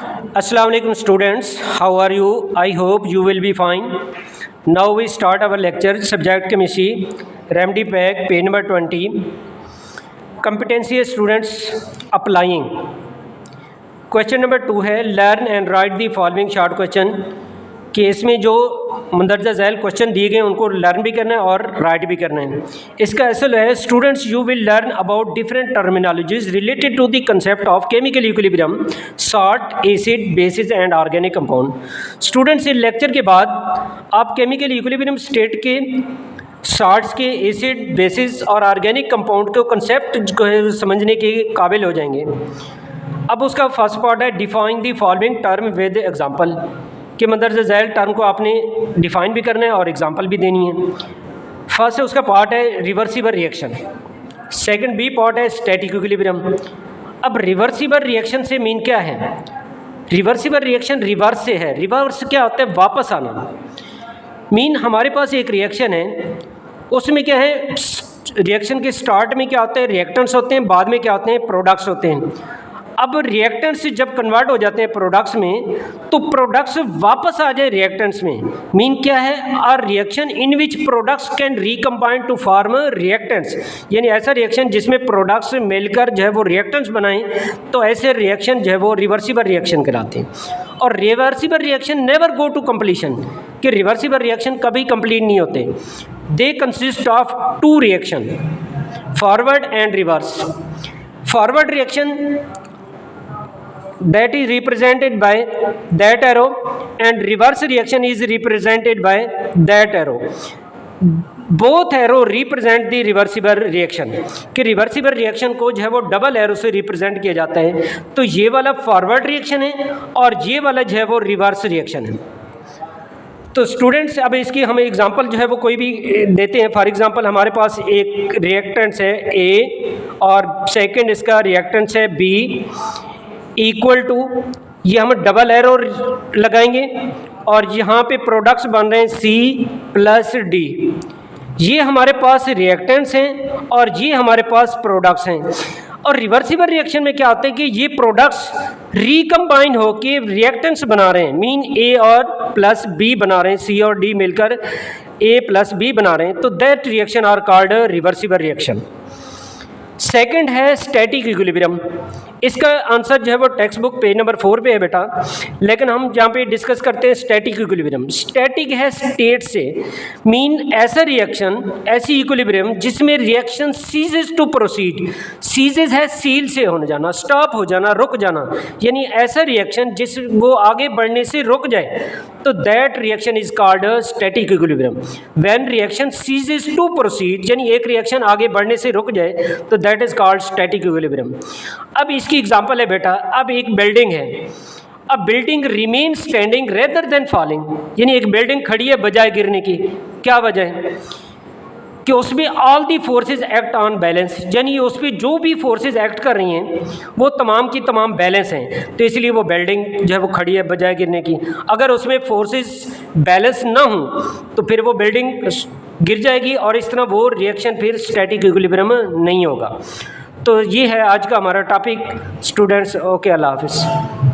Assalamu alaikum students, how are you? I hope you will be fine. Now we start our lecture, subject chemistry, remedy pack, page number 20. Competency students applying. Question number 2 है learn and write the following short question. कि इसमें जो मंदरजा Zail question दिए गए उनको learn भी करना है और राइट भी करना है। इसका असल है students you will learn about different terminologies related to the concept of chemical equilibrium, salt, acid, bases and organic compound. Students इस लेक्चर के बाद आप केमिकल इक्विलिब्रियम स्टेट के, सॉल्ट्स के, एसिड, बेसिस और ऑर्गेनिक कंपाउंड के कंसेप्ट समझने के काबिल हो जाएंगे। अब उसका फर्स्ट पार्ट है define the following term with example, कि मंदरजा झैल टर्म को आपने डिफ़ाइन भी करना है और एग्जांपल भी देनी है। फर्स्ट है उसका पार्ट है reversible reaction, second B part है स्टैटिक इक्विलिब्रियम। अब रिवर्सिबल रिएक्शन से मीन क्या है? रिवर्सिबल रिएक्शन रिवर्स से है। रिवर्स क्या होता है? वापस आना। मीन हमारे पास एक रिएक्शन है, उसमें क्या है, रिएक्शन के स्टार्ट में क्या होते हैं, रिएक्टेंट्स होते हैं, बाद में क्या होते हैं, प्रोडक्ट्स होते हैं। अब रिएक्टेंट्स जब कन्वर्ट हो जाते हैं प्रोडक्ट्स में, तो प्रोडक्ट्स वापस आ जाए रिएक्टेंट्स में। मीन क्या है? Are reaction in which products can recombine to form reactants, यानी ऐसा रिएक्शन जिसमें प्रोडक्ट्स मिलकर जो है वो रिएक्टेंट्स बनाएं, तो ऐसे रिएक्शन जो है वो रिवर्सिबल रिएक्शन कहलाते हैं। और reversible reaction never go to completion, कि रिवर्सिबल रिएक्शन कभी कंप्लीट नहीं होते। They consist of two reaction, forward and reverse. Forward reaction that is represented by that arrow and reverse reaction is represented by that arrow. Both arrow represent the reversible reaction, कि reversible reaction को जो है वो double arrow से represent किया जाता है। तो ये वाला फॉरवर्ड रिएक्शन है और ये वाला जो है वो रिवर्स रिएक्शन है। तो स्टूडेंट्स अब इसकी हम एग्जांपल जो है वो कोई भी देते हैं। फॉर एग्जांपल हमारे पास एक रिएक्टेंट्स है ए और सेकेंड इसका रिएक्टेंट्स है बी, इक्वल टू, ये हम डबल एरो लगाएंगे और यहाँ पे प्रोडक्ट्स बन रहे हैं सी प्लस डी। ये हमारे पास रिएक्टेंट्स हैं और ये हमारे पास प्रोडक्ट्स हैं। और रिवर्सिबल रिएक्शन में क्या होता है कि ये प्रोडक्ट्स रिकम्बाइन होके रिएक्टेंट्स बना रहे हैं। मीन ए और प्लस बी बना रहे हैं, सी और डी मिलकर ए प्लस बी बना रहे हैं। तो that reaction are called reversible reaction. Second है स्टैटिक इक्विलिब्रियम। इसका आंसर जो है वो टेक्स्ट बुक पेज नंबर 4 पे है बेटा, लेकिन हम जहाँ पे डिस्कस करते हैं स्टैटिक इक्विलिब्रियम। स्टैटिक है स्टेट से, मीन ऐसा रिएक्शन, ऐसी इक्विलिब्रियम जिसमें reaction ceases to proceed. Ceases है सील से होने जाना, स्टॉप हो जाना, रुक जाना, यानी ऐसा रिएक्शन जिस वो आगे बढ़ने से रुक जाए, तो that reaction is called static equilibrium. When reaction ceases to proceed, यानी एक रिएक्शन आगे बढ़ने से रुक जाए, तो that is called static equilibrium. अब इसकी एग्जांपल है बेटा, अब एक बिल्डिंग है, अब building remain standing rather than falling, यानी एक बिल्डिंग खड़ी है बजाय गिरने की। क्या वजह है? कि उसमें all the forces act on balance, यानी उस पर जो भी फोर्सेस एक्ट कर रही हैं वो तमाम की तमाम बैलेंस हैं, तो इसलिए वो बिल्डिंग जो है वो खड़ी है बजाय गिरने की। अगर उसमें फोर्सेस बैलेंस ना हो तो फिर वो बिल्डिंग गिर जाएगी और इस तरह वो रिएक्शन फिर स्टैटिक इक्विलिब्रियम नहीं होगा। तो ये है आज का हमारा टॉपिक स्टूडेंट्स। ओके, अल्लाह हाफिज़।